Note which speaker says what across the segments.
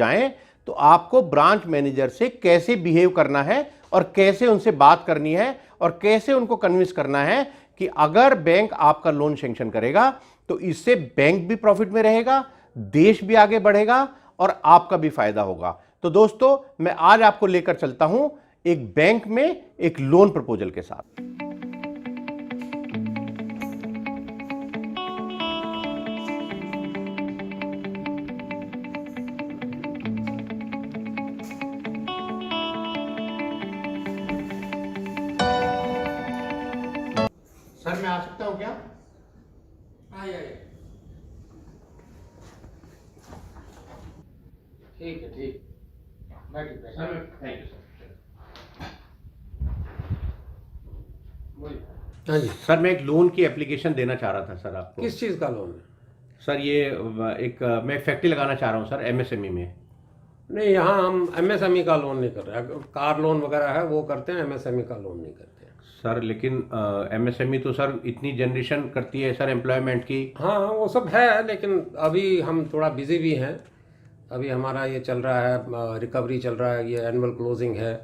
Speaker 1: जाएं तो आपको ब्रांच मैनेजर से कैसे बिहेव करना है और कैसे उनसे बात करनी है और कैसे उनको कन्विंस करना है कि अगर बैंक आपका लोन सैंक्शन करेगा तो इससे बैंक भी प्रॉफिट में रहेगा, देश भी आगे बढ़ेगा और आपका भी फायदा होगा। तो दोस्तों, मैं आज आपको लेकर चलता हूं एक बैंक में एक लोन प्रपोजल के साथ। सर, मैं आ सकता हूं क्या?
Speaker 2: आइए। ठीक है, ठीक। बैठिए।
Speaker 1: Sir, thank you sir.
Speaker 2: हाँ जी।
Speaker 1: सर, मैं एक लोन की एप्लीकेशन देना चाह रहा था सर आपको।
Speaker 2: किस चीज़ का लोन है?
Speaker 1: सर, ये मैं फैक्ट्री लगाना चाह रहा हूँ सर, एमएसएमई में।
Speaker 2: नहीं, यहाँ हम एमएसएमई का लोन नहीं कर रहे हैं। कार लोन वगैरह है वो करते हैं, एमएसएमई का लोन नहीं करते हैं।
Speaker 1: सर, लेकिन एमएसएमई तो सर इतनी जनरेशन करती है सर एम्प्लॉयमेंट की।
Speaker 2: हाँ, वो सब है, लेकिन अभी हम थोड़ा बिजी भी हैं। अभी हमारा ये चल रहा है, रिकवरी चल रहा है, ये एनुअल क्लोजिंग है,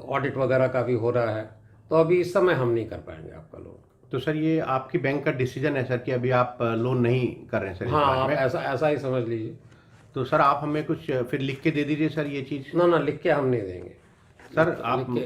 Speaker 2: ऑडिट वगैरह का भी हो रहा है, तो अभी इस समय हम नहीं कर पाएंगे आपका लोन।
Speaker 1: तो सर, ये आपकी बैंक का डिसीजन है सर कि अभी आप लोन नहीं कर रहे हैं सर?
Speaker 2: हाँ, आप ऐसा ही समझ लीजिए।
Speaker 1: तो सर, आप हमें कुछ फिर लिख के दे दीजिए सर ये चीज़।
Speaker 2: ना, लिख के हम नहीं देंगे
Speaker 1: सर। आप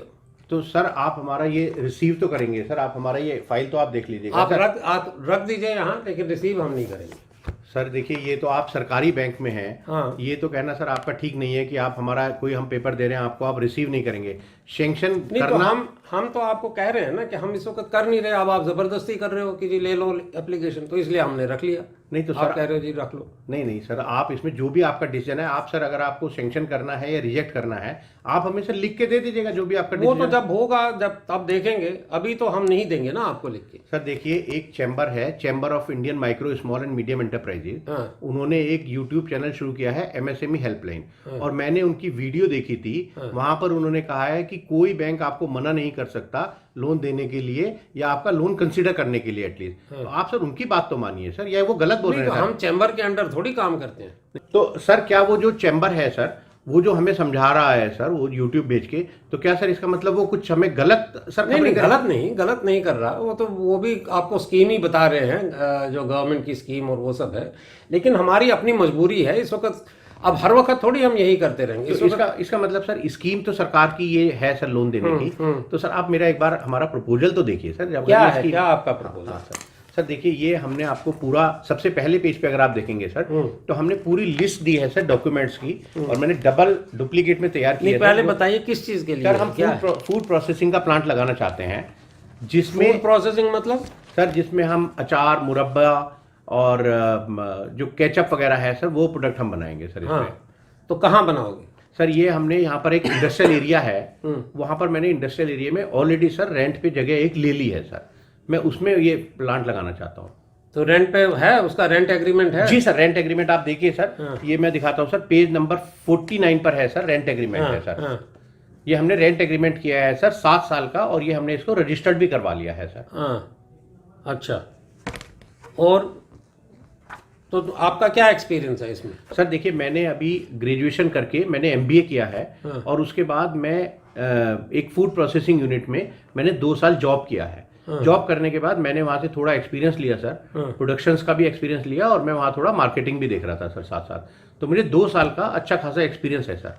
Speaker 1: तो सर, आप हमारा ये रिसीव तो करेंगे सर? आप हमारा ये फाइल तो आप देख लीजिएगा।
Speaker 2: आप रख दीजिए यहाँ, लेकिन रिसीव हम नहीं करेंगे।
Speaker 1: सर देखिए, ये तो आप सरकारी बैंक में हैं।
Speaker 2: हाँ।
Speaker 1: ये तो कहना सर आपका ठीक नहीं है कि आप हमारा कोई हम पेपर दे रहे हैं आपको, आप रिसीव नहीं करेंगे। सैंक्शन
Speaker 2: नहीं
Speaker 1: करना
Speaker 2: तो हम तो आपको कह रहे हैं ना कि हम इस वक्त कर नहीं रहे, अब आप जबरदस्ती कर रहे हो कि जी ले लो एप्लीकेशन, तो इसलिए हमने रख लिया।
Speaker 1: नहीं तो
Speaker 2: आप
Speaker 1: सर
Speaker 2: कह रहे हो जी रख लो।
Speaker 1: नहीं सर, आप इसमें जो भी आपका डिसीजन है, आप सर अगर आपको सैंक्शन करना है या रिजेक्ट करना है, आप हमें सर लिख के दे दीजिएगा जो भी आपका
Speaker 2: वो
Speaker 1: डिसीजन।
Speaker 2: तो जब होगा, जब तब देखेंगे, अभी तो हम नहीं देंगे ना आपको लिख के।
Speaker 1: सर देखिए, एक चैम्बर है, chamber of Indian micro small and medium enterprises.
Speaker 2: हाँ।
Speaker 1: उन्होंने एक यूट्यूब चैनल शुरू किया है, एमएसएमई हेल्पलाइन। और मैंने उनकी वीडियो देखी थी। वहां पर उन्होंने कहा है कि कोई बैंक आपको मना नहीं कर सकता लोन देने के लिए या आपका लोन कंसीडर करने के लिए एटलीस्ट। तो आप सर उनकी बात तो मानिए सर, या वो गलत बोल रहे हैं?
Speaker 2: तो हम चैम्बर के अंडर थोड़ी काम करते हैं।
Speaker 1: तो सर, क्या वो जो चैम्बर है सर, वो जो हमें समझा रहा है सर, वो यूट्यूब भेज के, तो क्या सर इसका मतलब वो कुछ हमें गलत सर?
Speaker 2: नहीं, गलत नहीं कर रहा। वो भी आपको स्कीम ही बता रहे हैं, जो गवर्नमेंट की स्कीम और वो सब है। लेकिन हमारी अपनी मजबूरी है इस वक्त, अब हर वक्त थोड़ी हम यही करते रहेंगे।
Speaker 1: तो इसका मतलब सर, स्कीम तो सरकार की ये है सर लोन देने की। तो सर आप मेरा एक बार हमारा प्रपोजल तो देखिए सर।
Speaker 2: क्या आपका प्रपोजल?
Speaker 1: हाँ सर देखिए, ये हमने आपको पूरा, सबसे पहले पेज पे अगर आप देखेंगे सर, तो हमने पूरी लिस्ट दी है सर डॉक्यूमेंट्स की, और मैंने डबल डुप्लीकेट में तैयार किया है।
Speaker 2: पहले बताइए किस चीज के लिए?
Speaker 1: सर, हम फूड प्रोसेसिंग का प्लांट लगाना चाहते हैं, जिसमें
Speaker 2: फूड प्रोसेसिंग मतलब
Speaker 1: सर, जिसमें हम अचार, मुरब्बा और जो केचप वगैरह है सर, वो प्रोडक्ट हम बनाएंगे सर इसमें।
Speaker 2: हाँ, तो कहाँ बनाओगे
Speaker 1: सर? ये हमने यहाँ पर एक इंडस्ट्रियल एरिया है, वहां पर मैंने इंडस्ट्रियल एरिया में ऑलरेडी सर रेंट पे जगह एक ले ली है सर। मैं उसमें ये प्लांट लगाना चाहता हूँ।
Speaker 2: तो रेंट पे है, उसका रेंट एग्रीमेंट है?
Speaker 1: जी सर, रेंट एग्रीमेंट आप देखिए सर।
Speaker 2: हाँ।
Speaker 1: ये मैं दिखाता हूँ सर, पेज नंबर 49 पर है सर, रेंट एग्रीमेंट है सर।
Speaker 2: हाँ।
Speaker 1: ये हमने रेंट एग्रीमेंट किया है सर 7 साल का, और ये हमने इसको रजिस्टर्ड भी करवा लिया है सर।
Speaker 2: हाँ, अच्छा। और तो आपका क्या एक्सपीरियंस है इसमें?
Speaker 1: सर देखिए, मैंने अभी ग्रेजुएशन करके मैंने एमबीए किया है।
Speaker 2: हाँ।
Speaker 1: और उसके बाद मैं एक फूड प्रोसेसिंग यूनिट में मैंने 2 साल जॉब किया है।
Speaker 2: हाँ।
Speaker 1: जॉब करने के बाद मैंने वहाँ से थोड़ा एक्सपीरियंस लिया सर,
Speaker 2: हाँ।
Speaker 1: प्रोडक्शंस का भी एक्सपीरियंस लिया, और मैं वहाँ थोड़ा मार्केटिंग भी देख रहा था सर साथ साथ। तो मुझे 2 साल का अच्छा खासा एक्सपीरियंस है सर।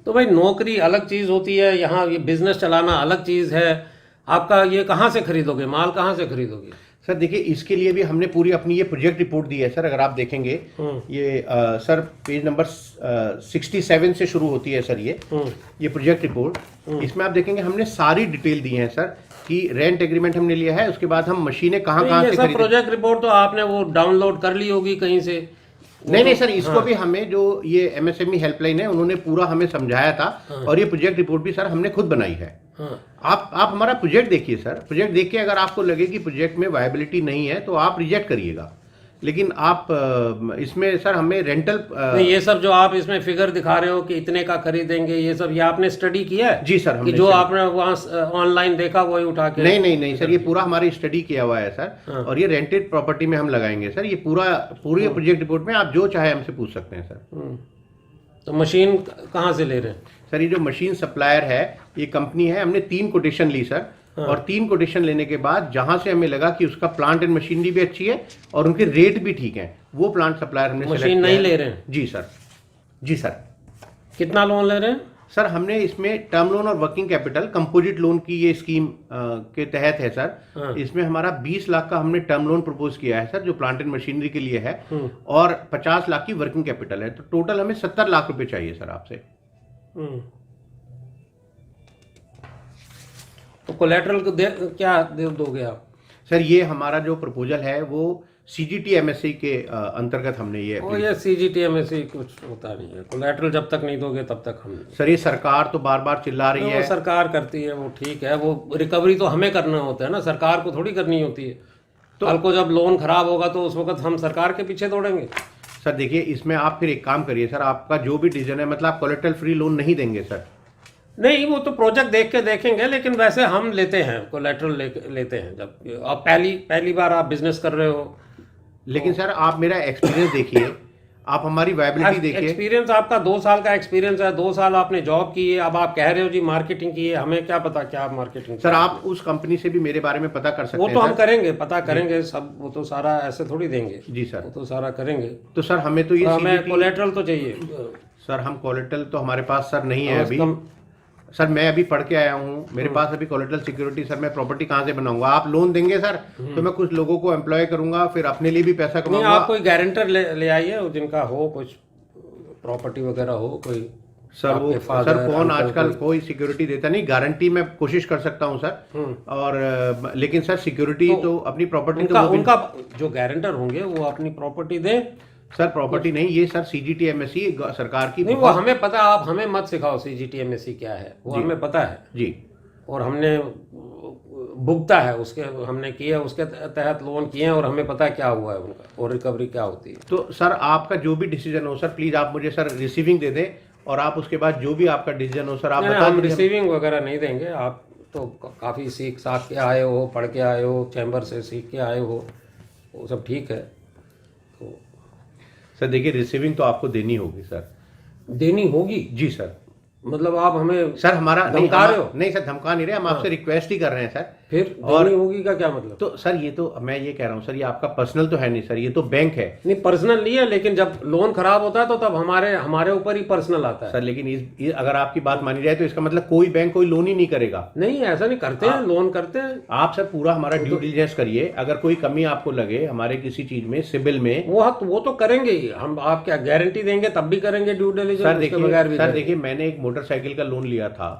Speaker 2: तो भाई, नौकरी अलग चीज़ होती है, यहाँ ये बिजनेस चलाना अलग चीज़ है। आपका ये कहाँ से खरीदोगे, माल कहाँ से खरीदोगे?
Speaker 1: सर देखिए, इसके लिए भी हमने पूरी अपनी ये प्रोजेक्ट रिपोर्ट दी है सर। अगर आप देखेंगे ये सर पेज नंबर 67 से शुरू होती है सर ये प्रोजेक्ट रिपोर्ट। इसमें आप देखेंगे हमने सारी डिटेल दी है सर कि रेंट एग्रीमेंट हमने लिया है, उसके बाद हम मशीनें कहाँ से खरीदें।
Speaker 2: प्रोजेक्ट रिपोर्ट तो आपने वो डाउनलोड कर ली होगी कहीं से?
Speaker 1: नहीं सर, इसको भी हमें जो ये एमएसएमई हेल्पलाइन है उन्होंने पूरा हमें समझाया था। और ये प्रोजेक्ट रिपोर्ट भी सर हमने खुद बनाई है। आप हमारा प्रोजेक्ट देखिए सर। प्रोजेक्ट देख के अगर आपको लगे कि प्रोजेक्ट में वायबिलिटी नहीं है तो आप रिजेक्ट करिएगा। लेकिन आप इसमें सर हमें रेंटल
Speaker 2: नहीं, ये सब जो आप इसमें फिगर दिखा रहे हो कि इतने का खरीदेंगे, ये सब ये आपने स्टडी किया है?
Speaker 1: जी सर,
Speaker 2: कि जो आपने वहाँ ऑनलाइन देखा वही उठा के?
Speaker 1: नहीं सर, ये पूरा हमारी स्टडी किया हुआ है सर। और ये रेंटेड प्रॉपर्टी में हम लगाएंगे सर। ये पूरी प्रोजेक्ट रिपोर्ट में आप जो चाहे हमसे पूछ सकते हैं सर।
Speaker 2: तो मशीन कहाँ से ले रहे हैं?
Speaker 1: सर ये जो मशीन सप्लायर है, ये कंपनी है, हमने 3 कोटेशन ली सर। और 3 कोटेशन लेने के बाद जहां से हमें लगा कि उसका प्लांट एंड मशीनरी भी अच्छी है और उनके रेट भी ठीक है, वो प्लांट सप्लायर हमने select
Speaker 2: मशीन
Speaker 1: किया
Speaker 2: नहीं
Speaker 1: है।
Speaker 2: ले रहे हैं?
Speaker 1: जी सर, जी सर।
Speaker 2: कितना लोन ले रहे हैं?
Speaker 1: सर हमने इसमें टर्म लोन और वर्किंग कैपिटल कंपोजिट लोन की ये स्कीम के तहत है सर। इसमें हमारा 20 लाख का हमने टर्म लोन प्रपोज किया है सर, जो प्लांट एंड मशीनरी के लिए है, और 50 लाख की वर्किंग कैपिटल है। तो टोटल हमें 70 लाख रुपए चाहिए सर आपसे।
Speaker 2: तो कोलेटरल को क्या दोगे आप?
Speaker 1: सर ये हमारा जो प्रपोजल है वो CGT MSC के अंतर्गत हमने ये
Speaker 2: और ये CGT MSC कुछ होता नहीं है, कोलेटरल जब तक नहीं दोगे तब तक हम।
Speaker 1: सर ये सरकार तो बार बार चिल्ला रही है।
Speaker 2: वो सरकार करती है, वो ठीक है, वो रिकवरी तो हमें करना होता है ना, सरकार को थोड़ी करनी होती है। तो कल को जब लोन खराब होगा तो उस वक्त हम सरकार के पीछे दौड़ेंगे।
Speaker 1: सर देखिए इसमें आप फिर एक काम करिए सर, आपका जो भी डिसीजन है, मतलब आप कोलेटरल फ्री लोन नहीं देंगे सर?
Speaker 2: नहीं, वो तो प्रोजेक्ट देख के देखेंगे, लेकिन वैसे हम लेते हैं कोलेटरल लेते हैं जब आप पहली बार आप बिजनेस कर रहे हो।
Speaker 1: लेकिन सर आप मेरा एक्सपीरियंस देखिए, आप हमारी वायबिलिटी देखिए।
Speaker 2: एक्सपीरियंस आपका 2 साल का एक्सपीरियंस है, 2 साल आपने जॉब की है, अब आप कह रहे हो जी मार्केटिंग की है, हमें क्या पता क्या मार्केटिंग।
Speaker 1: सर आप उस कंपनी से भी मेरे बारे में पता कर सकते
Speaker 2: वो
Speaker 1: हैं।
Speaker 2: तो हम करेंगे, पता करेंगे सब, वो तो सारा ऐसे थोड़ी देंगे।
Speaker 1: जी सर,
Speaker 2: वो तो सारा करेंगे।
Speaker 1: तो सर हमें तो ये
Speaker 2: हमें कोलेटरल तो चाहिए
Speaker 1: सर। हम कोलेटरल तो हमारे पास सर नहीं है अभी। सर मैं अभी पढ़ के आया हूँ, मेरे पास अभी कोलेटरल सिक्योरिटी सर, मैं प्रॉपर्टी कहाँ से बनाऊंगा? आप लोन देंगे सर तो मैं कुछ लोगों को एम्प्लॉय करूंगा, फिर अपने लिए भी पैसा कमाऊंगा।
Speaker 2: आप कोई गारंटर ले आइए जिनका हो कुछ प्रॉपर्टी वगैरह हो कोई।
Speaker 1: सर वो सर कौन आजकल कोई सिक्योरिटी देता नहीं। गारंटी मैं कोशिश कर सकता हूं सर, और लेकिन सर सिक्योरिटी तो अपनी प्रॉपर्टी तो
Speaker 2: उनका जो गारंटर होंगे वो अपनी प्रॉपर्टी दें।
Speaker 1: सर प्रॉपर्टी नहीं, ये सर CGT MSC सरकार की
Speaker 2: नहीं, वो हमें पता, आप हमें मत सिखाओ CGT MSC क्या है, वो हमें पता है
Speaker 1: जी,
Speaker 2: और हमने भुगता है उसके, हमने किया उसके तहत लोन किए हैं और हमें पता है क्या हुआ है उनका और रिकवरी क्या होती है।
Speaker 1: तो सर आपका जो भी डिसीजन हो सर, प्लीज आप मुझे सर रिसीविंग दे दें, और आप उसके बाद जो भी आपका डिसीजन हो सर आप बता
Speaker 2: हम रिसीविंग वगैरह नहीं देंगे। आप तो काफ़ी सीख साख के आए हो, पढ़ के आए हो, चैम्बर से सीख के आए हो, वो सब ठीक है। तो
Speaker 1: सर देखिए रिसीविंग तो आपको देनी होगी सर।
Speaker 2: देनी होगी?
Speaker 1: जी सर।
Speaker 2: मतलब आप हमें
Speaker 1: सर हमारा
Speaker 2: धमका रहे हो?
Speaker 1: नहीं सर धमका नहीं रहे, हम आपसे रिक्वेस्ट ही कर रहे हैं सर।
Speaker 2: फिर देनी होगी का क्या मतलब?
Speaker 1: तो सर ये तो मैं ये कह रहा हूँ सर, ये आपका पर्सनल तो है नहीं सर, ये तो बैंक है।
Speaker 2: नहीं पर्सनल नहीं है, लेकिन जब लोन खराब होता है तो तब हमारे ऊपर ही पर्सनल आता है
Speaker 1: सर। लेकिन अगर आपकी बात मानी जाए तो इसका मतलब कोई बैंक कोई लोन ही नहीं करेगा।
Speaker 2: नहीं, ऐसा नहीं करते हैं, लोन करते हैं।
Speaker 1: आप सर पूरा हमारा ड्यू डिलिजेंस करिए, अगर कोई कमी आपको लगे हमारे किसी चीज में, सिबिल में,
Speaker 2: वो तो करेंगे ही हम। आप क्या गारंटी देंगे तब भी करेंगे ड्यू डिलिजेंस?
Speaker 1: सर देखिए मैंने एक मोटरसाइकिल का लोन लिया था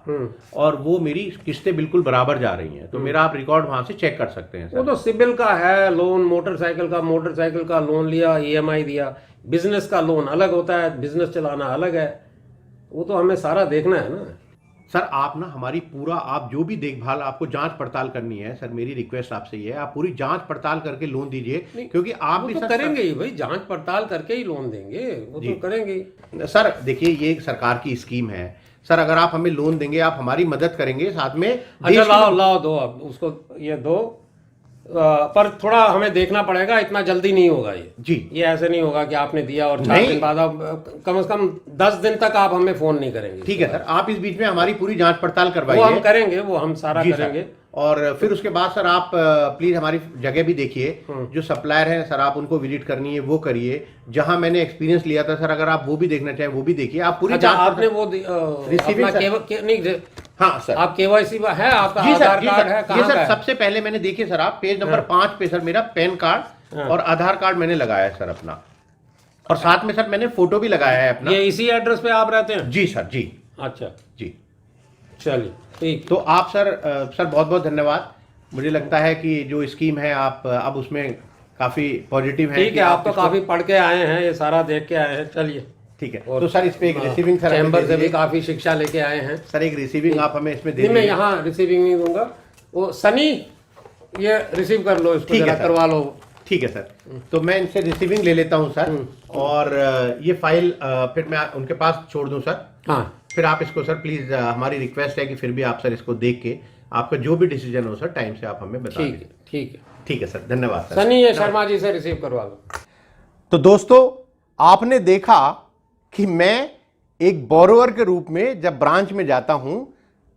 Speaker 1: और वो मेरी किस्तें बिल्कुल बराबर जा रही हैं, तो मेरा आप रिकॉर्ड वहां से चेक कर सकते हैं सर।
Speaker 2: वो तो सिबिल का है लोन, मोटरसाइकिल का लोन लिया, EMI दिया। बिजनेस का लोन अलग होता है, बिजनेस चलाना अलग है, वो तो हमें सारा देखना है ना
Speaker 1: सर। आप ना हमारी पूरा, आप जो भी देखभाल, आपको जांच पड़ताल करनी है सर, मेरी रिक्वेस्ट आपसे ये है, आप पूरी जांच पड़ताल करके लोन दीजिए, क्योंकि आप भी
Speaker 2: तो करेंगे ही भाई, जांच पड़ताल करके ही लोन देंगे, वो तो करेंगे
Speaker 1: सर। देखिए ये एक सरकार की स्कीम है सर, अगर आप हमें लोन देंगे, आप हमारी मदद करेंगे साथ में।
Speaker 2: अच्छा लाओ दो, अब उसको ये दो, पर थोड़ा हमें देखना पड़ेगा, इतना जल्दी नहीं होगा ये
Speaker 1: जी।
Speaker 2: ये ऐसे नहीं होगा कि आपने दिया और 4 दिन बाद आप, कम से कम 10 दिन तक आप हमें फोन नहीं करेंगे।
Speaker 1: ठीक है सर, आप इस बीच में हमारी पूरी जांच पड़ताल करवाइए।
Speaker 2: वो हम करेंगे, वो हम सारा करेंगे।
Speaker 1: और फिर उसके बाद सर आप प्लीज हमारी जगह भी देखिए, जो सप्लायर है सर, आप उनको विजिट करनी है वो करिए। जहां मैंने एक्सपीरियंस लिया था सर, अगर आप वो भी देखना चाहें वो भी देखिए। आप पूरी
Speaker 2: जांच आपने वो
Speaker 1: रिसीविंग हाँ सर,
Speaker 2: आप KYC है, आपका आधार कार्ड है, कहाँ
Speaker 1: सर
Speaker 2: का है?
Speaker 1: सबसे पहले मैंने देखिए सर, आप पेज नंबर 5 पे सर मेरा पैन कार्ड और आधार कार्ड मैंने लगाया है सर अपना, और साथ में सर मैंने फोटो भी लगाया है अपना।
Speaker 2: ये इसी एड्रेस पे आप रहते हैं?
Speaker 1: जी सर जी।
Speaker 2: अच्छा
Speaker 1: जी
Speaker 2: चलिए ठीक।
Speaker 1: तो आप सर बहुत बहुत धन्यवाद। मुझे लगता है कि जो स्कीम है आप अब उसमें काफी पॉजिटिव है।
Speaker 2: ठीक है, आप तो काफी पढ़ के आए हैं, ये सारा देख के आए हैं। चलिए
Speaker 1: ठीक है, तो सर इस पे एक रिसीविंग सर
Speaker 2: चैम्बर से भी काफी शिक्षा लेके आए हैं
Speaker 1: सर, एक रिसीविंग आप हमें इसमें दे
Speaker 2: दीजिए। मैं यहाँ रिसीविंग नहीं दूंगा, वो सनी ये रिसीव कर लो, इसको जरा करवा लो।
Speaker 1: ठीक है सर, तो मैं इनसे रिसीविंग ले लेता हूँ सर, और ये फाइल फिर मैं उनके पास छोड़ दूँ सर।
Speaker 2: हाँ
Speaker 1: फिर आप इसको सर प्लीज, हमारी रिक्वेस्ट है कि फिर भी आप सर इसको देख के आपका जो भी डिसीजन हो सर टाइम से आप हमें बता दीजिए। ठीक है सर, धन्यवाद सर।
Speaker 2: सनी ये शर्मा जी से रिसीव करवा लो।
Speaker 1: तो दोस्तों आपने देखा कि मैं एक बोरोवर के रूप में जब ब्रांच में जाता हूं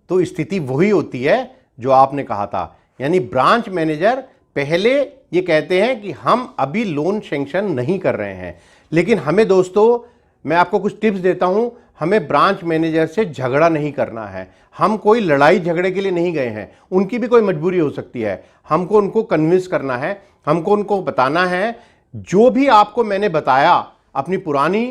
Speaker 1: तो स्थिति वही होती है जो आपने कहा था। यानी ब्रांच मैनेजर पहले ये कहते हैं कि हम अभी लोन सैंक्शन नहीं कर रहे हैं, लेकिन हमें दोस्तों, मैं आपको कुछ टिप्स देता हूं, हमें ब्रांच मैनेजर से झगड़ा नहीं करना है। हम कोई लड़ाई झगड़े के लिए नहीं गए हैं, उनकी भी कोई मजबूरी हो सकती है। हमको उनको कन्विंस करना है, हमको उनको बताना है जो भी आपको मैंने बताया अपनी पुरानी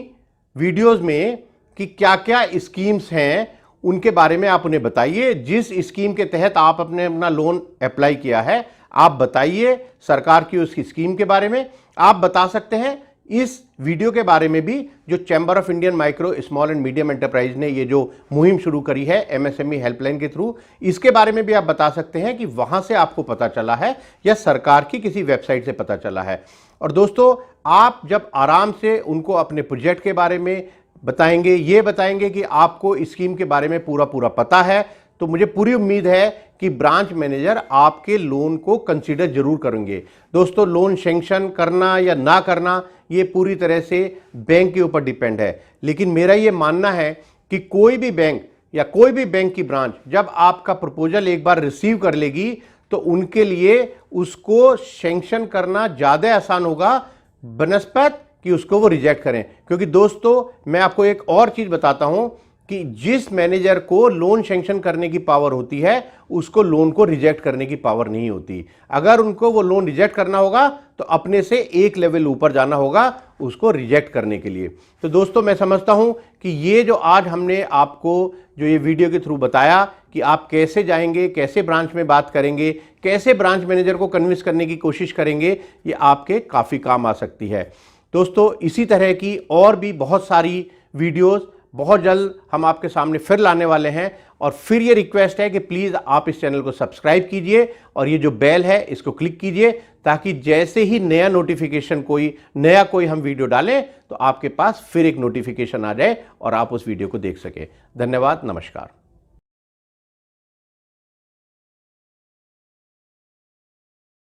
Speaker 1: वीडियोस में कि क्या क्या स्कीम्स हैं, उनके बारे में आप उन्हें बताइए। जिस स्कीम के तहत आप अपना लोन अप्लाई किया है, आप बताइए सरकार की उस स्कीम के बारे में। आप बता सकते हैं इस वीडियो के बारे में भी, जो chamber of Indian micro small and medium enterprise ने ये जो मुहिम शुरू करी है एमएसएमई हेल्पलाइन के थ्रू, इसके बारे में भी आप बता सकते हैं कि वहां से आपको पता चला है या सरकार की किसी वेबसाइट से पता चला है। और दोस्तों, आप जब आराम से उनको अपने प्रोजेक्ट के बारे में बताएंगे, ये बताएंगे कि आपको स्कीम के बारे में पूरा पूरा पता है, तो मुझे पूरी उम्मीद है कि ब्रांच मैनेजर आपके लोन को कंसीडर जरूर करेंगे। दोस्तों, लोन सैंक्शन करना या ना करना ये पूरी तरह से बैंक के ऊपर डिपेंड है, लेकिन मेरा ये मानना है कि कोई भी बैंक या कोई भी बैंक की ब्रांच जब आपका प्रपोजल एक बार रिसीव कर लेगी तो उनके लिए उसको सैंक्शन करना ज़्यादा आसान होगा बनस्पत कि उसको वो रिजेक्ट करें। क्योंकि दोस्तों, मैं आपको एक और चीज़ बताता हूं कि जिस मैनेजर को लोन सैंक्शन करने की पावर होती है उसको लोन को रिजेक्ट करने की पावर नहीं होती। अगर उनको वो लोन रिजेक्ट करना होगा तो अपने से एक लेवल ऊपर जाना होगा उसको रिजेक्ट करने के लिए। तो दोस्तों, मैं समझता हूं कि ये जो आज हमने आपको जो ये वीडियो के थ्रू बताया कि आप कैसे जाएंगे, कैसे ब्रांच में बात करेंगे, कैसे ब्रांच मैनेजर को कन्विंस करने की कोशिश करेंगे, ये आपके काफ़ी काम आ सकती है। दोस्तों, इसी तरह की और भी बहुत सारी वीडियोस बहुत जल्द हम आपके सामने फिर लाने वाले हैं। और फिर ये रिक्वेस्ट है कि प्लीज़ आप इस चैनल को सब्सक्राइब कीजिए और ये जो बेल है इसको क्लिक कीजिए, ताकि जैसे ही नया नोटिफिकेशन कोई हम वीडियो डालें तो आपके पास फिर एक नोटिफिकेशन आ जाए और आप उस वीडियो को देख सकें। धन्यवाद, नमस्कार।